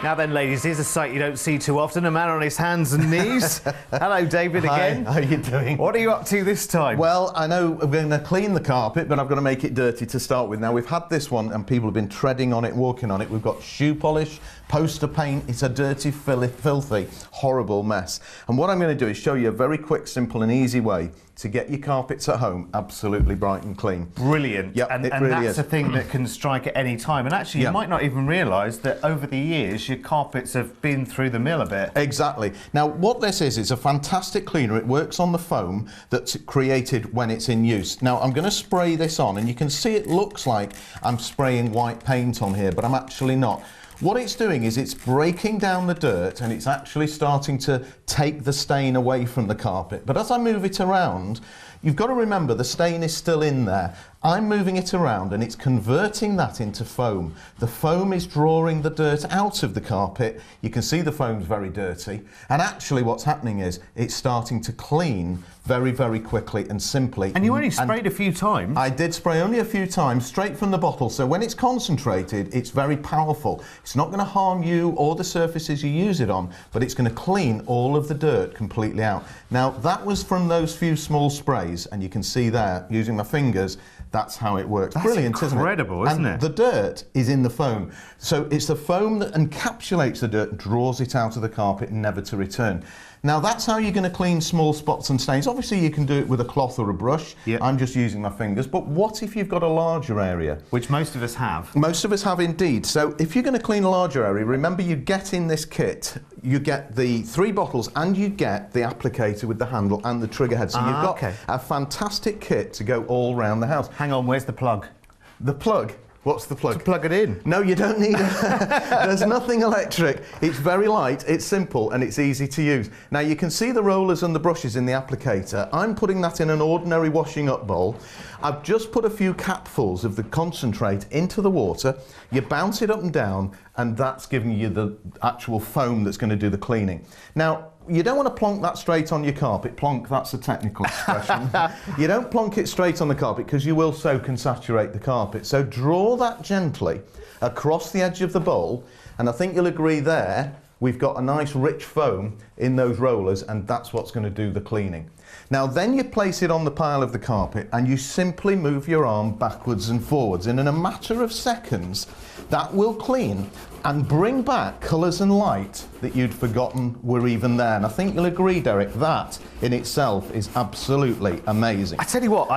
Now then, ladies, here's a sight you don't see too often, a man on his hands and knees. Hello, David, again. Hi, how are you doing? What are you up to this time? Well, I know we're going to clean the carpet, but I've got to make it dirty to start with. Now, we've had this one, and people have been treading on it, walking on it. We've got shoe polish, poster paint. It's a dirty, filthy, horrible mess. And what I'm going to do is show you a very quick, simple and easy way to get your carpets at home absolutely bright and clean. Brilliant. Yep, and really that's is. a thing that can strike at any time. And actually, you might not even realise that over the years, your carpets have been through the mill a bit. Exactly. Now, what this is a fantastic cleaner. It works on the foam that's created when it's in use. Now, I'm going to spray this on, and you can see it looks like I'm spraying white paint on here, but I'm actually not. What it's doing is it's breaking down the dirt, and it's actually starting to take the stain away from the carpet. But as I move it around, you've got to remember the stain is still in there. I'm moving it around and it's converting that into foam. The foam is drawing the dirt out of the carpet. You can see the foam's very dirty. And actually what's happening is it's starting to clean very, very quickly and simply. And you only sprayed a few times? I did spray only a few times, straight from the bottle. So when it's concentrated, it's very powerful. It's not going to harm you or the surfaces you use it on, but it's going to clean all of the dirt completely out. Now, that was from those few small sprays, and you can see there, using my fingers, that's how it works. That's brilliant, isn't it? Incredible, isn't it? The dirt is in the foam. So it's the foam that encapsulates the dirt, draws it out of the carpet, never to return. Now, that's how you're going to clean small spots and stains. Obviously, you can do it with a cloth or a brush. Yep. I'm just using my fingers. But what if you've got a larger area? Which most of us have. Most of us have indeed. So if you're going to clean a larger area, remember you get in this kit, you get the 3 bottles and you get the applicator with the handle and the trigger head. So you've got a fantastic kit to go all around the house. Hang on, where's the plug? The plug? What's the plug? To plug it in. No, you don't need it. There's nothing electric. It's very light, it's simple, and it's easy to use. Now, you can see the rollers and the brushes in the applicator. I'm putting that in an ordinary washing up bowl. I've just put a few capfuls of the concentrate into the water. You bounce it up and down, and that's giving you the actual foam that's going to do the cleaning. Now, you don't want to plonk that straight on your carpet. Plonk, that's a technical expression. You don't plonk it straight on the carpet because you will soak and saturate the carpet. So draw that gently across the edge of the bowl, and I think you'll agree there, we've got a nice rich foam in those rollers, and that's what's going to do the cleaning. Now then you place it on the pile of the carpet and you simply move your arm backwards and forwards, and in a matter of seconds that will clean and bring back colours and light that you'd forgotten were even there. And I think you'll agree, Derek, that in itself is absolutely amazing. I tell you what,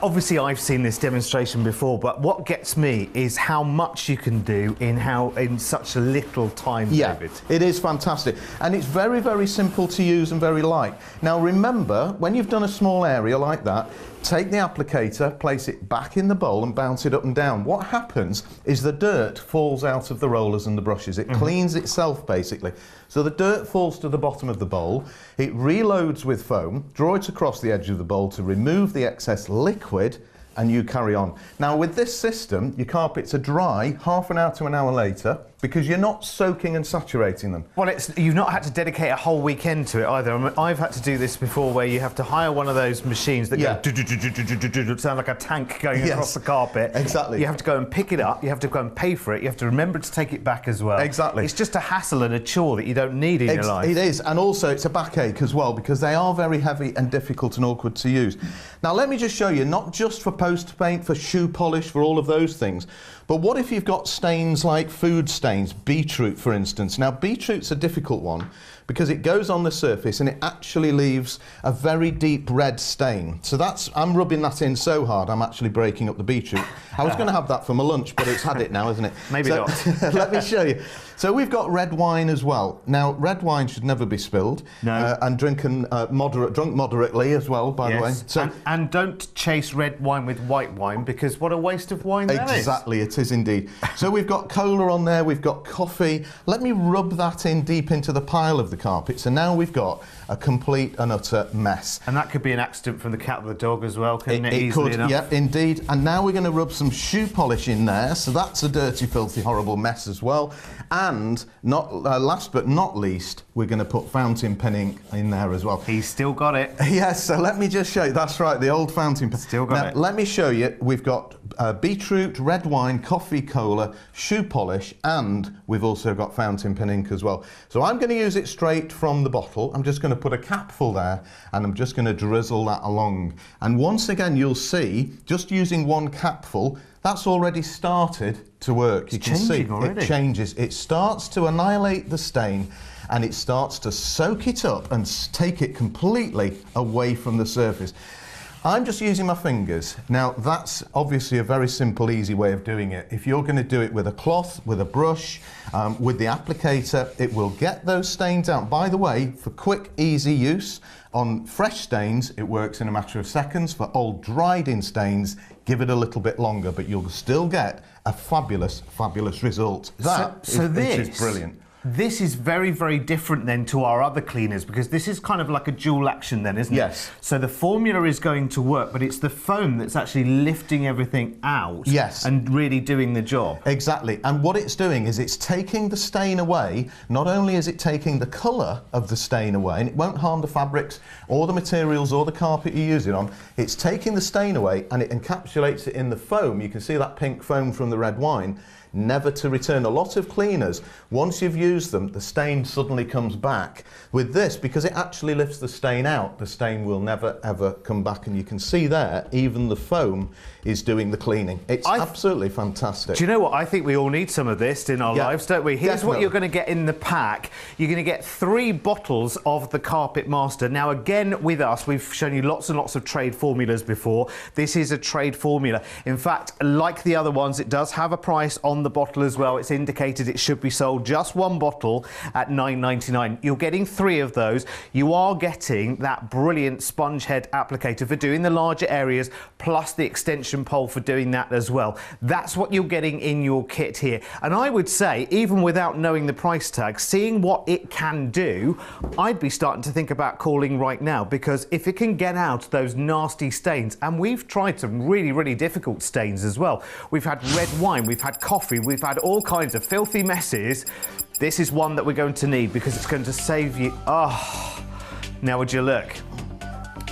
obviously I've seen this demonstration before, but what gets me is how much you can do in such a little time, David. It is fantastic. And it's very, very simple to use and very light. Now remember, when you've done a small area like that, take the applicator, place it back in the bowl and bounce it up and down. What happens is the dirt falls out of the rollers and the brushes. It cleans itself, basically. So the dirt falls to the bottom of the bowl, it reloads with foam, draw it across the edge of the bowl to remove the excess liquid, and you carry on. Now with this system, your carpets are dry half an hour to an hour later because you're not soaking and saturating them. Well, you've not had to dedicate a whole weekend to it either. I mean, I've had to do this before where you have to hire one of those machines that go sound like a tank going across the carpet. Exactly. You have to go and pick it up, you have to go and pay for it, you have to remember to take it back as well. Exactly. It's just a hassle and a chore that you don't need in your life. It is, and also it's a backache as well because they are very heavy and difficult and awkward to use. Now let me just show you, not just for poster paint, for shoe polish, for all of those things, but what if you've got stains like food stains, beetroot for instance. Now beetroot's a difficult one because it goes on the surface and it actually leaves a very deep red stain. So I'm rubbing that in so hard I'm actually breaking up the beetroot. I was going to have that for my lunch, but it's had it now, isn't it? Maybe not. Let me show you. So we've got red wine as well. Now red wine should never be spilled. No. And drunk moderately as well, by the way. So, and don't chase red wine with white wine because what a waste of wine that is. Exactly, it is indeed. So we've got cola on there, we've got coffee. Let me rub that in deep into the pile of the carpet. So now we've got a complete and utter mess. And that could be an accident from the cat or the dog as well, couldn't it? It could, yeah, indeed. And now we're going to rub some shoe polish in there. So that's a dirty, filthy, horrible mess as well. And last but not least, we're going to put fountain pen ink in there as well. He's still got it. Yes, so let me just show you. That's right, the old fountain pen. Still got it. Let me show you. We've got beetroot, red wine, coffee, cola, shoe polish, and we've also got fountain pen ink as well. So I'm going to use it straight from the bottle. I'm just going to put a capful there and I'm just going to drizzle that along. And once again, you'll see, just using one capful, that's already started to work. You can see it changes. It starts to annihilate the stain and it starts to soak it up and take it completely away from the surface. I'm just using my fingers. Now that's obviously a very simple, easy way of doing it. If you're going to do it with a cloth, with a brush, with the applicator, it will get those stains out. By the way, for quick, easy use, on fresh stains, it works in a matter of seconds. For old dried-in stains, give it a little bit longer, but you'll still get a fabulous, fabulous result. This is brilliant. This is very, very different then to our other cleaners because this is kind of like a dual action then, isn't it? Yes. So the formula is going to work, but it's the foam that's actually lifting everything out and really doing the job. Exactly. And what it's doing is it's taking the stain away. Not only is it taking the colour of the stain away, and it won't harm the fabrics or the materials or the carpet you use it on, it's taking the stain away and it encapsulates it in the foam. You can see that pink foam from the red wine. Never to return. A lot of cleaners, once you've used them, the stain suddenly comes back. With this, because it actually lifts the stain out, the stain will never ever come back. And you can see there, even the foam is doing the cleaning. It's absolutely fantastic. Do you know what? I think we all need some of this in our lives, don't we? Here's what you're going to get in the pack. You're going to get 3 bottles of the Carpet Master. Now, again, with us, we've shown you lots and lots of trade formulas before. This is a trade formula. In fact, like the other ones, it does have a price on the bottle as well. It's indicated it should be sold just 1 bottle at $9.99. You're getting 3 of those. You are getting that brilliant sponge head applicator for doing the larger areas, plus the extension pole for doing that as well. That's what you're getting in your kit here. And I would say, even without knowing the price tag, seeing what it can do, I'd be starting to think about calling right now, because if it can get out those nasty stains, and we've tried some really, really difficult stains as well. We've had red wine, we've had coffee, we've had all kinds of filthy messes. This is one that we're going to need because it's going to save you. Oh, now would you look?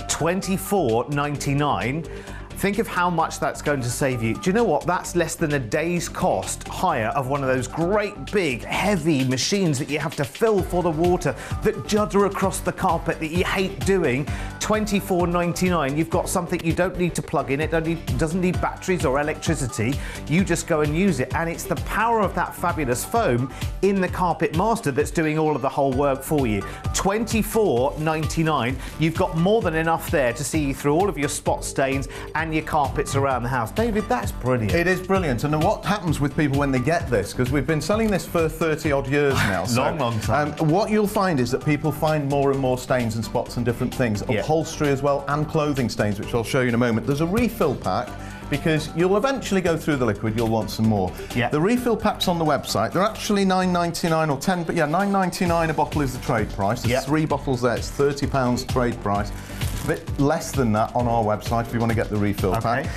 $24.99. Think of how much that's going to save you. Do you know what? That's less than a day's cost hire of one of those great big heavy machines that you have to fill for the water, that judder across the carpet, that you hate doing. $24.99. You've got something you don't need to plug in. It doesn't need batteries or electricity. You just go and use it. And it's the power of that fabulous foam in the Carpet Master that's doing all of the whole work for you. $24.99. You've got more than enough there to see you through all of your spot stains and your carpets around the house. David, that's brilliant. It is brilliant. And what happens with people when they get this, because we've been selling this for 30 odd years now. Long time. What you'll find is that people find more and more stains and spots and different things. Upholstery as well, and clothing stains, which I'll show you in a moment. There's a refill pack, because you'll eventually go through the liquid, you'll want some more. The refill packs on the website, they're actually $9.99 or 10, but yeah, $9.99 a bottle is the trade price. There's 3 bottles there, it's £30 trade price. It's a bit less than that on our website if you want to get the refill pack.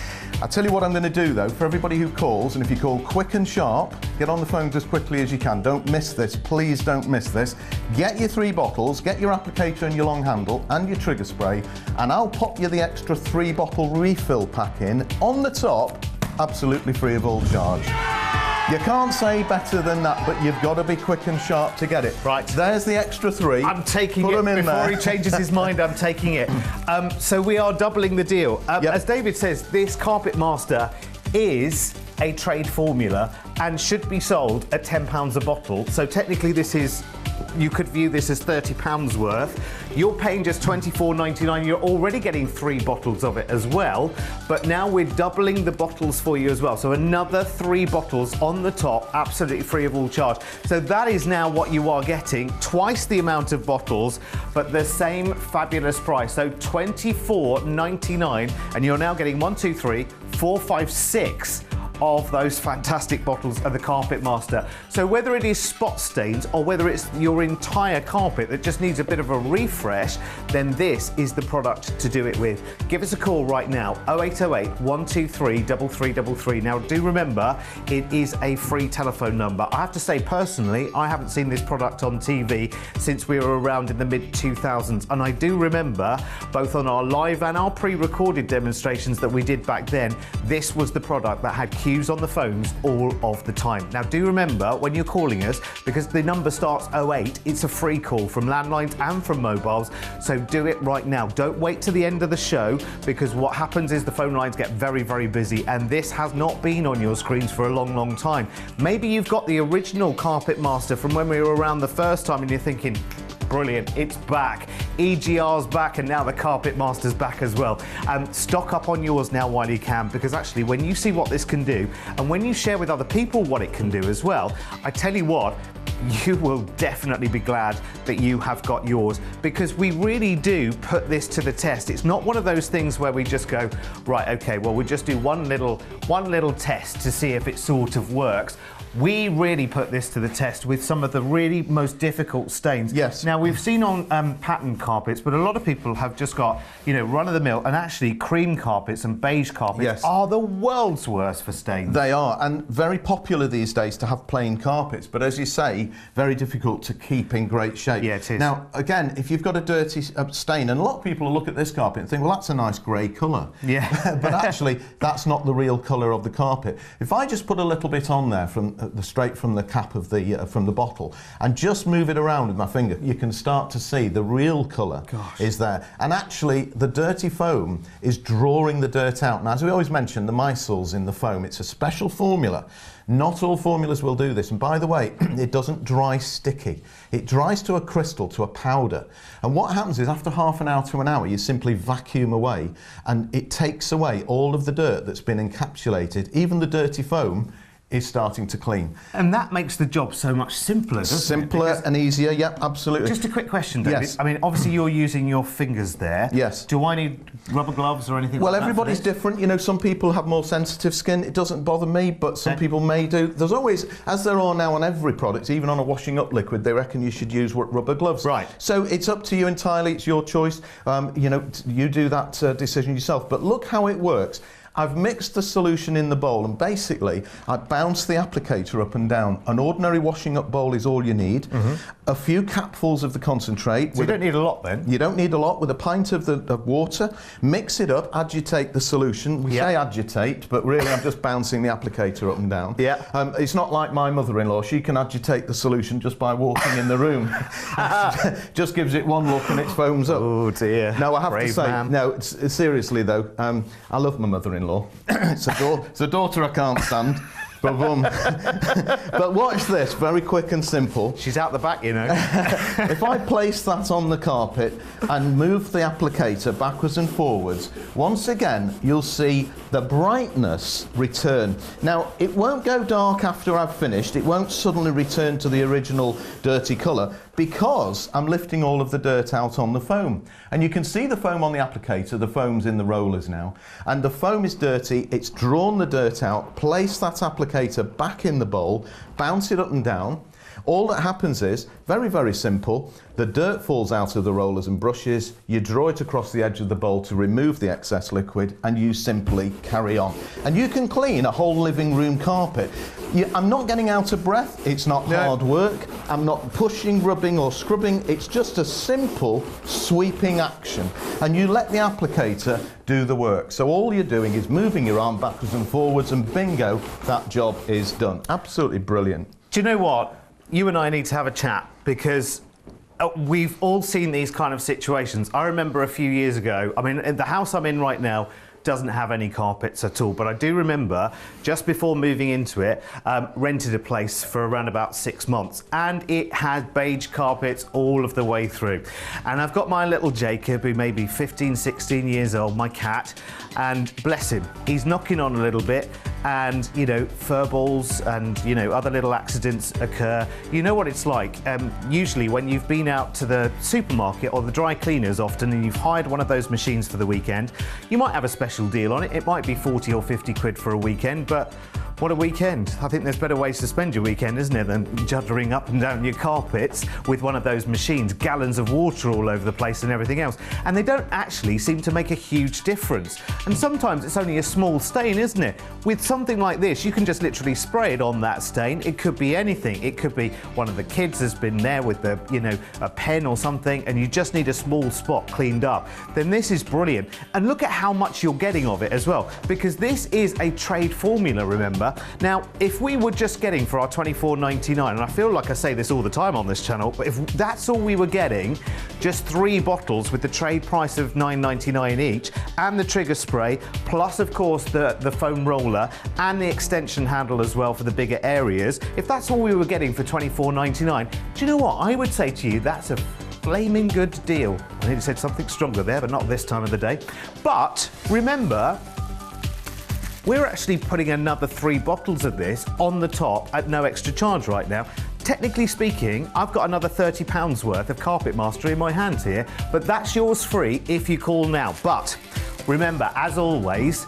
I'll tell you what I'm going to do though, for everybody who calls, and if you call quick and sharp, get on the phone as quickly as you can. Don't miss this, please don't miss this. Get your 3 bottles, get your applicator and your long handle and your trigger spray, and I'll pop you the extra 3 bottle refill pack in on the top, absolutely free of all charge. You can't say better than that, but you've got to be quick and sharp to get it. Right. There's the extra 3. I'm taking it. Before he changes his mind, I'm taking it. So we are doubling the deal. As David says, this Carpet Master is a trade formula and should be sold at £10 a bottle. So technically this is, you could view this as £30 worth. You're paying just $24.99. You're already getting 3 bottles of it as well, but now we're doubling the bottles for you as well. So another 3 bottles on the top, absolutely free of all charge. So that is now what you are getting, twice the amount of bottles, but the same fabulous price. So $24.99, and you're now getting 1, 2, 3, 4, 5, 6 of those fantastic bottles of the Carpet Master. So whether it is spot stains or whether it's your entire carpet that just needs a bit of a refresh, then this is the product to do it with. Give us a call right now, 0808 123 3333. Now do remember, it is a free telephone number. I have to say personally, I haven't seen this product on TV since we were around in the mid-2000s, and I do remember both on our live and our pre-recorded demonstrations that we did back then, this was the product that had queues on the phones all of the time. Now do remember when you're calling us, because the number starts 08, it's a free call from landlines and from mobiles, so do it right now. Don't wait to the end of the show, because what happens is the phone lines get very, very busy, and this has not been on your screens for a long, long time. Maybe you've got the original Carpet Master from when we were around the first time and you're thinking, brilliant, it's back. EGR's back, and now the Carpet Master's back as well. Stock up on yours now while you can, because actually when you see what this can do, and when you share with other people what it can do as well, I tell you what, you will definitely be glad that you have got yours, because we really do put this to the test. It's not one of those things where we just go, right, okay, well, we'll just do one little test to see if it sort of works. We really put this to the test with some of the really most difficult stains. Yes. Now, we've seen on patterned carpets, but a lot of people have just got, you know, run-of-the-mill, and actually cream carpets and beige carpets are the world's worst for stains. They are, and very popular these days to have plain carpets, but as you say, very difficult to keep in great shape. Yeah, it is. Now, again, if you've got a dirty stain, and a lot of people will look at this carpet and think, well, that's a nice grey colour. Yeah. But actually, that's not the real colour of the carpet. If I just put a little bit on there from straight from the cap of the from the bottle and just move it around with my finger, you can start to see the real colour is there. And actually, the dirty foam is drawing the dirt out. Now, as we always mention, the micelles in the foam, it's a special formula. Not all formulas will do this, and by the way, it doesn't dry sticky. It dries to a crystal, to a powder. And what happens is after half an hour to an hour, you simply vacuum away, and it takes away all of the dirt that's been encapsulated. Even the dirty foam is starting to clean. And that makes the job so much simpler, doesn't it? Simpler and easier, yep, absolutely. Just a quick question, David. Yes. I mean, obviously you're using your fingers there. Yes. Do I need rubber gloves or anything Well, like that? everybody's different. You know, some people have more sensitive skin. It doesn't bother me, but some people may do. There's always, as there are now on every product, even on a washing up liquid, they reckon you should use rubber gloves. Right. So it's up to you entirely. It's your choice. You know, you do that decision yourself. But look how it works. I've mixed the solution in the bowl, and basically I bounce the applicator up and down. An ordinary washing up bowl is all you need. A few capfuls of the concentrate. So you don't need a lot then? You don't need a lot. With a pint of the water, mix it up, agitate the solution. We say agitate, but really I'm just bouncing the applicator up and down. Yeah. It's not like my mother-in-law. She can agitate the solution just by walking in the room. Just gives it one look and it foams up. Oh dear. No, I have Brave to say, man. no, seriously though, I love my mother-in-law. It's a daughter I can't stand. Ba-boom. But watch this, very quick and simple. She's out the back, you know. If I place that on the carpet and move the applicator backwards and forwards, once again you'll see the brightness return. Now, it won't go dark after I've finished. It won't suddenly return to the original dirty colour, because I'm lifting all of the dirt out on the foam. And you can see the foam on the applicator, the foam's in the rollers now, and the foam is dirty, it's drawn the dirt out. Place that applicator back in the bowl, bounce it up and down. All that happens is, very, very simple, the dirt falls out of the rollers and brushes, you draw it across the edge of the bowl to remove the excess liquid, and you simply carry on. And you can clean a whole living room carpet. I'm not getting out of breath, it's not hard work, I'm not pushing, rubbing or scrubbing, it's just a simple sweeping action. And you let the applicator do the work. So all you're doing is moving your arm backwards and forwards, and bingo, that job is done. Absolutely brilliant. Do you know what? You and I need to have a chat, because we've all seen these kind of situations. I remember a few years ago, I mean, the house I'm in right now doesn't have any carpets at all, but I do remember just before moving into it, rented a place for around about 6 months, and it had beige carpets all of the way through. And I've got my little Jacob, who may be 15, 16 years old, my cat, and bless him, he's knocking on a little bit, and you know, fur balls and you know, other little accidents occur. You know what it's like. Usually when you've been out to the supermarket or the dry cleaners often, and you've hired one of those machines for the weekend, you might have a special deal on it. It might be 40 or 50 quid for a weekend, but What a weekend. I think there's better ways to spend your weekend, isn't there, than juddering up and down your carpets with one of those machines, gallons of water all over the place and everything else. And they don't actually seem to make a huge difference. And sometimes it's only a small stain, isn't it? With something like this, you can just literally spray it on that stain. It could be anything. It could be one of the kids has been there with the, a pen or something, and you just need a small spot cleaned up. Then this is brilliant. And look at how much you're getting of it as well, because this is a trade formula, remember? Now, if we were just getting for our $24.99, and I feel like I say this all the time on this channel, but if that's all we were getting, just 3 bottles with the trade price of $9.99 each, and the trigger spray, plus of course the foam roller, and the extension handle as well for the bigger areas, if that's all we were getting for $24.99, do you know what? I would say to you, that's a flaming good deal. I nearly said something stronger there, but not this time of the day. But remember, we're actually putting another 3 bottles of this on the top at no extra charge right now. Technically speaking, I've got another £30 worth of Carpet Master in my hands here, but that's yours free if you call now. But remember, as always,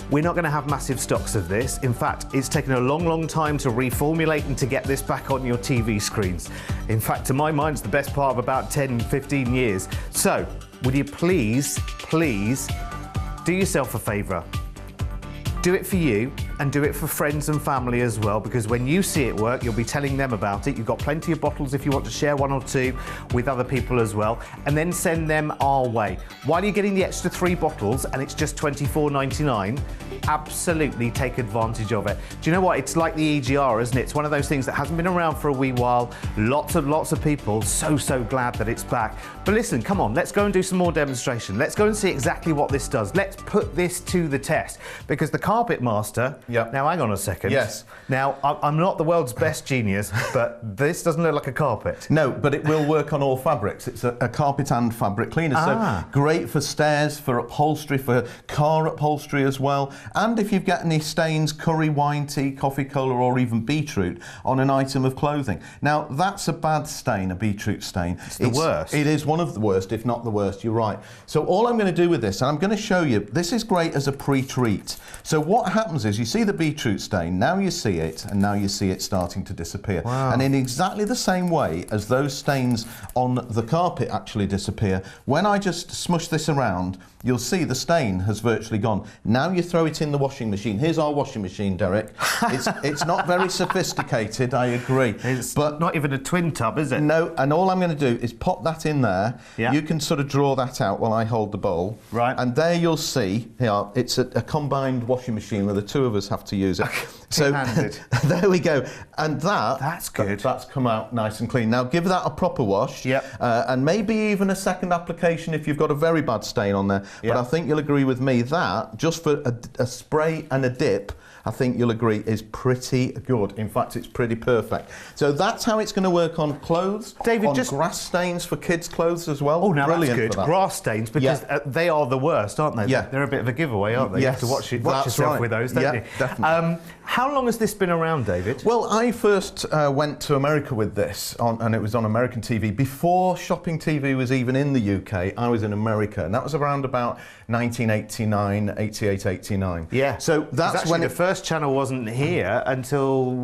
we're not going to have massive stocks of this. In fact, it's taken a long, long time to reformulate and to get this back on your TV screens. In fact, to my mind, it's the best part of about 10, 15 years. So, would you please do yourself a favour? Do it for you and do it for friends and family as well, because when you see it work, you'll be telling them about it. You've got plenty of bottles if you want to share 1 or 2 with other people as well, and then send them our way. While you're getting the extra 3 bottles and it's just $24.99, absolutely take advantage of it. Do you know what? It's like the EGR, isn't it? It's one of those things that hasn't been around for a wee while. Lots of people so glad that it's back. But listen, come on, let's go and do some more demonstration. Let's go and see exactly what this does. Let's put this to the test, because the Carpet Master. Yep. Now, hang on a second. Yes. Now, I'm not the world's best genius, but this doesn't look like a carpet. No, but it will work on all fabrics. It's a carpet and fabric cleaner, so great for stairs, for upholstery, for car upholstery as well. And if you've got any stains, curry, wine, tea, coffee colour, or even beetroot on an item of clothing. Now, that's a bad stain, a beetroot stain. It's the worst. It is one of the worst, if not the worst, you're right. So all I'm going to do with this, and I'm going to show you, this is great as a pre-treat. So what happens is, you see the beetroot stain, now you see it, and now you see it starting to disappear. Wow. And in exactly the same way as those stains on the carpet actually disappear, when I just smush this around, you'll see the stain has virtually gone. Now you throw it in the washing machine. Here's our washing machine, Derek. It's not very sophisticated, I agree. But not even a twin tub, is it? No, and all I'm going to do is pop that in there. Yeah. You can sort of draw that out while I hold the bowl. Right. And there you'll see, it's a combined washing machine where the 2 of us have to use it. So there we go. And that's good. That's come out nice and clean. Now give that a proper wash. Yep. And maybe even a second application if you've got a very bad stain on there. Yep. But I think you'll agree with me that just for a spray and a dip, I think you'll agree is pretty good. In fact, it's pretty perfect. So that's how it's going to work on clothes. David, on just grass stains for kids' clothes as well. Oh, now Brilliant that's good. for that. Grass stains, because they are the worst, aren't they? Yeah. They're a bit of a giveaway, aren't they? Yes, you have to watch yourself with those, don't you? Definitely. How long has this been around, David? Well, I first went to America with this, and it was on American TV. Before shopping TV was even in the UK, I was in America, and that was around about 1989, 88, 89. Yeah. So that's when the first channel wasn't here until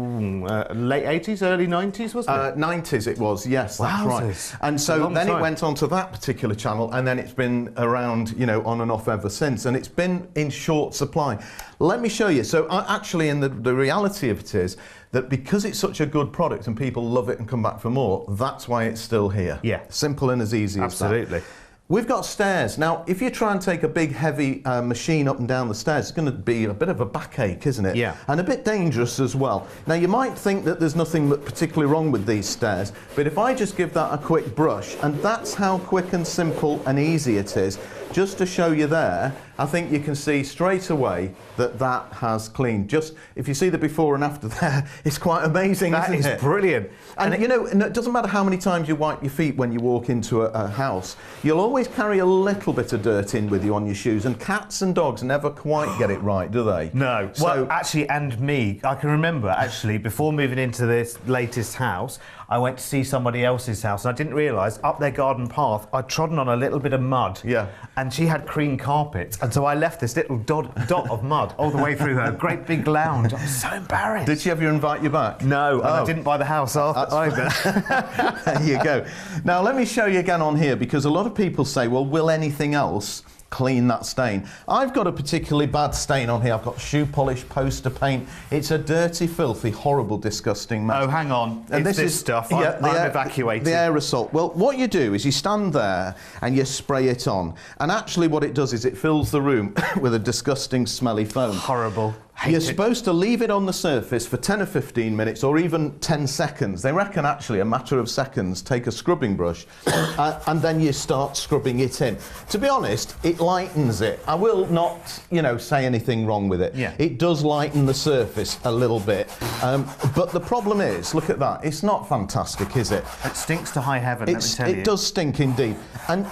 late 80s, early 90s, wasn't it? 90s it was, yes, that's right. And so then it went on to that particular channel, and then it's been around, on and off ever since, and it's been in short supply. Let me show you. So actually, in the reality of it is that because it's such a good product and people love it and come back for more, that's why it's still here. Yeah. Simple and as easy as that. Absolutely. We've got stairs. Now, if you try and take a big, heavy machine up and down the stairs, it's going to be a bit of a backache, isn't it? Yeah. And a bit dangerous as well. Now, you might think that there's nothing particularly wrong with these stairs, but if I just give that a quick brush, and that's how quick and simple and easy it is, just to show you there, I think you can see straight away that that has cleaned. Just, if you see the before and after there, it's quite amazing, isn't it? That is brilliant. And it doesn't matter how many times you wipe your feet when you walk into a house, you'll always carry a little bit of dirt in with you on your shoes, and cats and dogs never quite get it right, do they? No. So, well, actually, and me, I can remember, actually, before moving into this latest house, I went to see somebody else's house, and I didn't realise up their garden path I'd trodden on a little bit of mud. Yeah. And she had cream carpet, and so I left this little dot of mud all the way through her great big lounge. I was so embarrassed. Did she ever invite you back? No, and I didn't buy the house after either. There you go. Now let me show you again on here, because a lot of people say, well, will anything else clean that stain? I've got a particularly bad stain on here. I've got shoe polish, poster paint. It's a dirty, filthy, horrible, disgusting mess. Oh, hang on. And it's this stuff. Yeah, I'm evacuating. The aerosol. Well, what you do is you stand there and you spray it on. And actually what it does is it fills the room with a disgusting, smelly foam. Horrible. You're supposed to leave it on the surface for 10 or 15 minutes or even 10 seconds. They reckon actually a matter of seconds, take a scrubbing brush and then you start scrubbing it in. To be honest, it lightens it. I will not, say anything wrong with it. Yeah. It does lighten the surface a little bit. But the problem is, look at that, it's not fantastic, is it? It stinks to high heaven, let me tell you. It does stink indeed. And,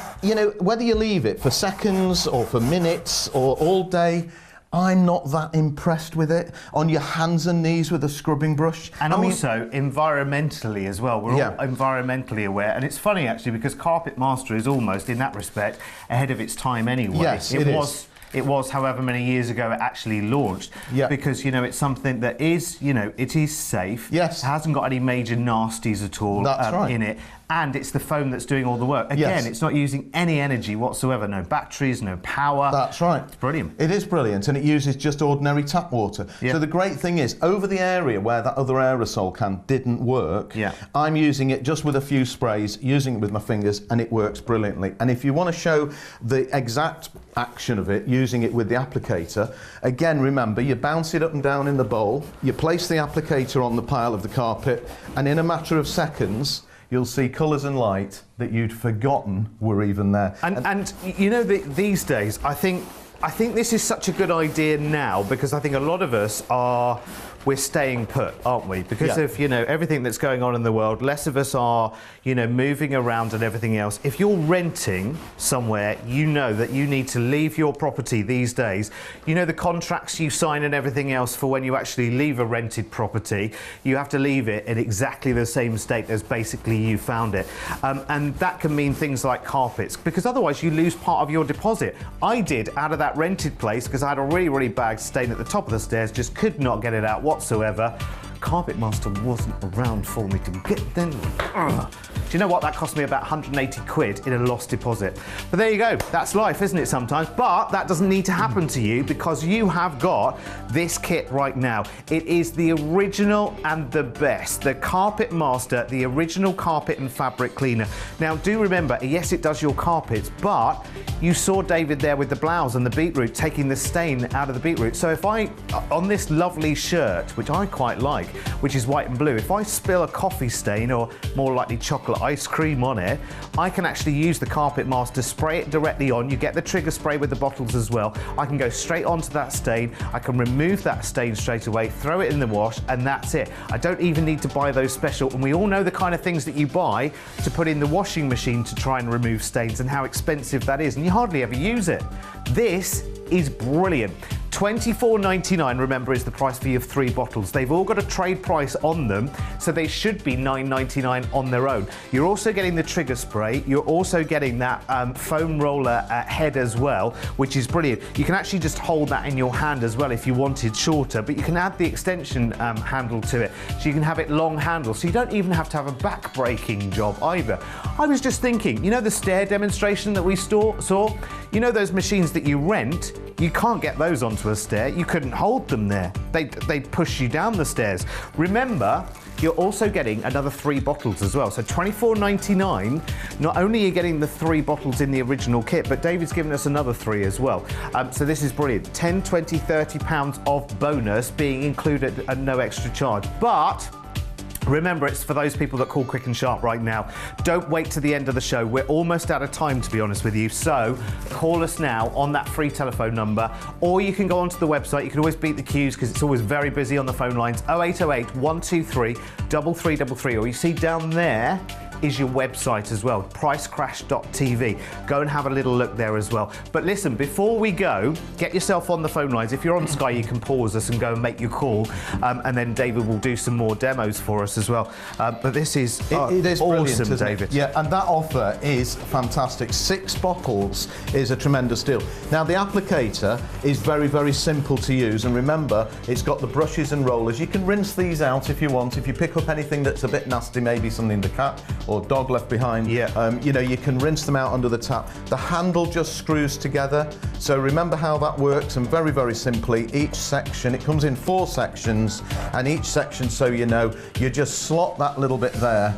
whether you leave it for seconds or for minutes or all day, I'm not that impressed with it. On your hands and knees with a scrubbing brush. And also, environmentally as well. We're all environmentally aware. And it's funny, actually, because Carpet Master is almost, in that respect, ahead of its time anyway. Yes, it is. It was however many years ago it actually launched. Yeah. Because, it's something that is, it is safe. Yes. It hasn't got any major nasties at all right. in it. And it's the foam that's doing all the work. Again, It's not using any energy whatsoever. No batteries, no power. That's right. It's brilliant. It is brilliant, and it uses just ordinary tap water. Yeah. So the great thing is, over the area where that other aerosol can didn't work, I'm using it just with a few sprays, using it with my fingers, and it works brilliantly. And if you want to show the exact action of it, using it with the applicator, again, remember, you bounce it up and down in the bowl, you place the applicator on the pile of the carpet, and in a matter of seconds, you'll see colours and light that you'd forgotten were even there. And these days, I think this is such a good idea now, because I think a lot of us we're staying put, aren't we? Because of, everything that's going on in the world, less of us are, moving around and everything else. If you're renting somewhere, you know that you need to leave your property these days. The contracts you sign and everything else for when you actually leave a rented property, you have to leave it in exactly the same state as basically you found it. And that can mean things like carpets, because otherwise you lose part of your deposit. I did out of that rented place because I had a really, really bad stain at the top of the stairs, just could not get it out whatsoever. Carpet Master wasn't around for me to get them. Do you know what? That cost me about 180 quid in a lost deposit. But there you go. That's life, isn't it, sometimes? But that doesn't need to happen to you, because you have got this kit right now. It is the original and the best. The Carpet Master, the original carpet and fabric cleaner. Now, do remember, yes, it does your carpets, but you saw David there with the blouse and the beetroot, taking the stain out of the beetroot. So if on this lovely shirt, which I quite like, which is white and blue, if I spill a coffee stain, or more likely chocolate ice cream on it, I can actually use the Carpet Master, spray it directly on. You get the trigger spray with the bottles as well. I can go straight onto that stain. I can remove that stain straight away, throw it in the wash, and that's it. I don't even need to buy those special, and we all know the kind of things that you buy to put in the washing machine to try and remove stains and how expensive that is, and you hardly ever use it. This is brilliant. $24.99, remember, is the price for your 3 bottles. They've all got a trade price on them, so they should be $9.99 on their own. You're also getting the trigger spray. You're also getting that foam roller head as well, which is brilliant. You can actually just hold that in your hand as well if you wanted shorter, but you can add the extension handle to it, so you can have it long handle, so you don't even have to have a back-breaking job either. I was just thinking, the stair demonstration that we saw? Those machines that you rent, you can't get those onto a stair. You couldn't hold them there. They push you down the stairs. Remember, you're also getting another 3 bottles as well. So $24.99, not only are you getting the 3 bottles in the original kit, but David's given us another 3 as well. So this is brilliant. 10, 20, 30 pounds of bonus being included at no extra charge. But remember, it's for those people that call quick and sharp right now. Don't wait to the end of the show. We're almost out of time, to be honest with you. So call us now on that free telephone number, or you can go onto the website. You can always beat the queues because it's always very busy on the phone lines. 0808 123 3333, or you see down there, is your website as well, pricecrash.tv. Go and have a little look there as well. But listen, before we go, get yourself on the phone lines. If you're on Sky, you can pause us and go and make your call, and then David will do some more demos for us as well. But this is, it is awesome, brilliant, David. Yeah, and that offer is fantastic. 6 bottles is a tremendous deal. Now, the applicator is very, very simple to use, and remember, it's got the brushes and rollers. You can rinse these out if you want. If you pick up anything that's a bit nasty, maybe something the cat or dog left behind, you know, you can rinse them out under the tap. The handle just screws together. So remember how that works, and very, very simply, each section, it comes in 4 sections, and each section, so you know, you just slot that little bit there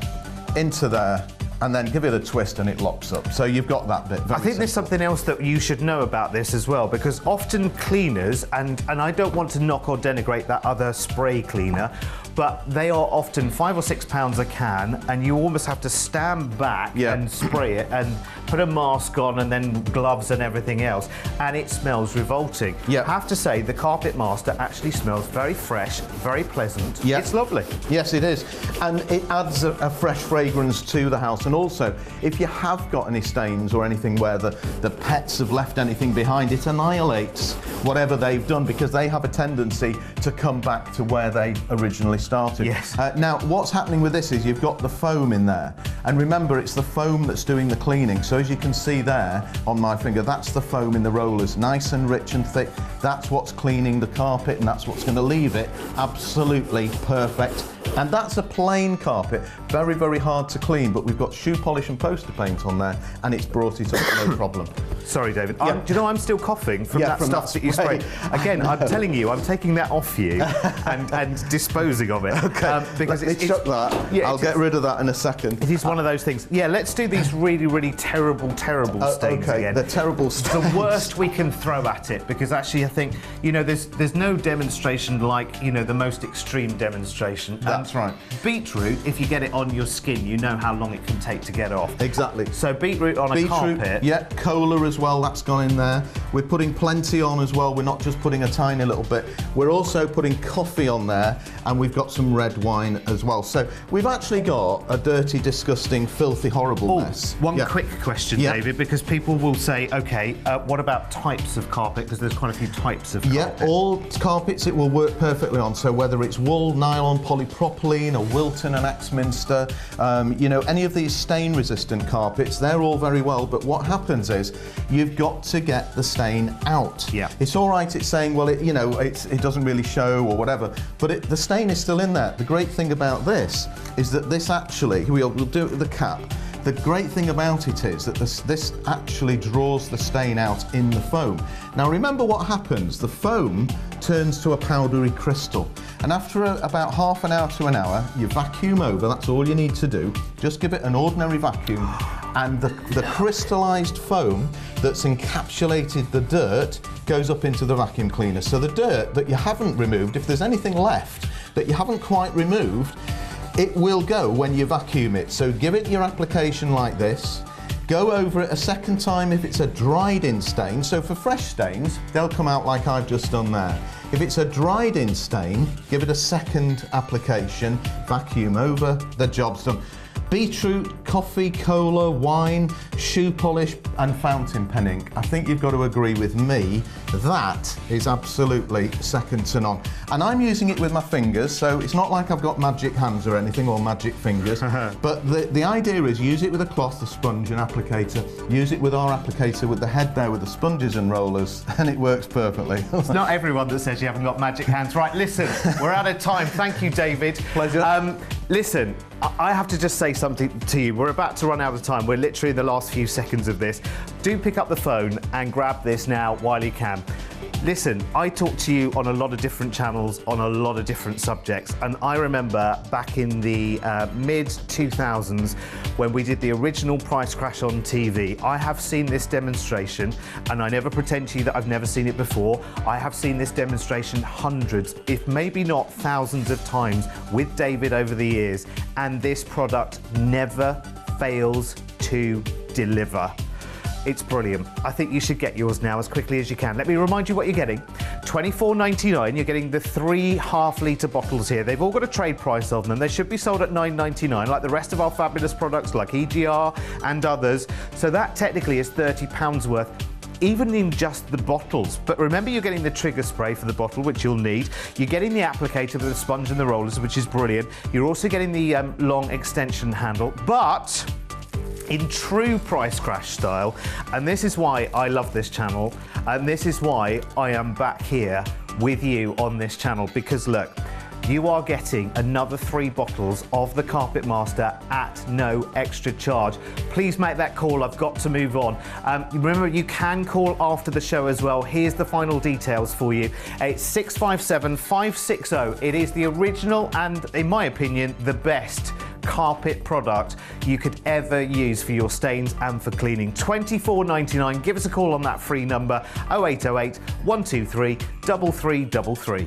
into there, and then give it a twist and it locks up. So you've got that bit. I think there's something else that you should know about this as well, because often cleaners, and I don't want to knock or denigrate that other spray cleaner, but they are often £5 or £6 a can, and you almost have to stand back and spray it and put a mask on and then gloves and everything else, and it smells revolting. I have to say, the Carpet Master actually smells very fresh, very pleasant. It's lovely. Yes, it is. And it adds a fresh fragrance to the house. And also, if you have got any stains or anything where the pets have left anything behind, it annihilates whatever they've done, because they have a tendency to come back to where they originally started. Now, what's happening with this is you've got the foam in there. And remember, it's the foam that's doing the cleaning. So as you can see there on my finger, that's the foam in the rollers, nice and rich and thick. That's what's cleaning the carpet, and that's what's going to leave it absolutely perfect. And that's a plain carpet, very, very hard to clean, but we've got shoe polish and poster paint on there, and it's brought it up no problem. Sorry, David. Do you know I'm still coughing from that stuff that you sprayed? Again, I'm telling you, I'm taking that off you and disposing of it. Okay, because it's chuck that. I'll get rid of that in a second. It is one of those things. Yeah, let's do these really, really terrible stains again. The terrible stains. The worst we can throw at it, because actually I think, you know, there's no demonstration like, you know, the most extreme demonstration. That's right. Beetroot, if you get it on your skin, you know how long it can take to get off. Exactly. So beetroot on a carpet. Yeah, cola as well, that's gone in there. We're putting plenty on as well. We're not just putting a tiny little bit. We're also putting coffee on there, and we've got some red wine as well. So we've actually got a dirty, disgusting, filthy, horrible mess. One quick question, David, because people will say, okay, what about types of carpet? Because there's quite a few types of carpet. Yeah, all carpets it will work perfectly on. So whether it's wool, nylon, polypropylene, or Wilton and Axminster, you know, any of these stain-resistant carpets, they're all very well, but what happens is you've got to get the stain out. It's all right, it's saying, well, you know, it doesn't really show or whatever, but the stain is still in there. The great thing about this is that this actually, we'll do it with the cap. The great thing about it is that this actually draws the stain out in the foam. Now remember what happens, the foam turns to a powdery crystal, and after about half an hour to an hour, you vacuum over, that's all you need to do. Just give it an ordinary vacuum, and the crystallized foam that's encapsulated the dirt goes up into the vacuum cleaner. So the dirt that you haven't removed, if there's anything left that you haven't quite removed, it will go when you vacuum it. So give it your application like this, go over it a second time if it's a dried in stain. So for fresh stains, they'll come out like I've just done there. If it's a dried in stain, give it a second application, vacuum over, the job's done. Beetroot, coffee, cola, wine, shoe polish and fountain pen ink. I think you've got to agree with me, that is absolutely second to none. And I'm using it with my fingers, so it's not like I've got magic hands or anything, or magic fingers. But the idea is use it with a cloth, a sponge, an applicator. Use it with our applicator with the head there with the sponges and rollers, and it works perfectly. It's not everyone that says you haven't got magic hands. Right, listen, we're out of time. Thank you, David. Pleasure. Listen, I have to just say something to you. We're about to run out of time. We're literally in the last few seconds of this. Do pick up the phone and grab this now while you can. Listen, I talk to you on a lot of different channels on a lot of different subjects, and I remember back in the mid-2000s when we did the original Price Crash on TV. I have seen this demonstration, and I never pretend to you that I've never seen it before. I have seen this demonstration hundreds, if maybe not thousands of times with David over the years, and this product never fails to deliver. It's brilliant. I think you should get yours now as quickly as you can. Let me remind you what you're getting. £24.99. You're getting the 3 half-litre bottles here. They've all got a trade price of them. They should be sold at £9.99, like the rest of our fabulous products like EGR and others. So that technically is £30 worth, even in just the bottles. But remember, you're getting the trigger spray for the bottle, which you'll need. You're getting the applicator with the sponge and the rollers, which is brilliant. You're also getting the long extension handle, but in true Price Crash style, and this is why I love this channel, and this is why I am back here with you on this channel, because look, you are getting another 3 bottles of the Carpet Master at no extra charge. Please make that call. I've got to move on. Remember, you can call after the show as well. Here's the final details for you. It's 657-560. It is the original and, in my opinion, the best carpet product you could ever use for your stains and for cleaning. £24.99. Give us a call on that free number, 0808 123 3333.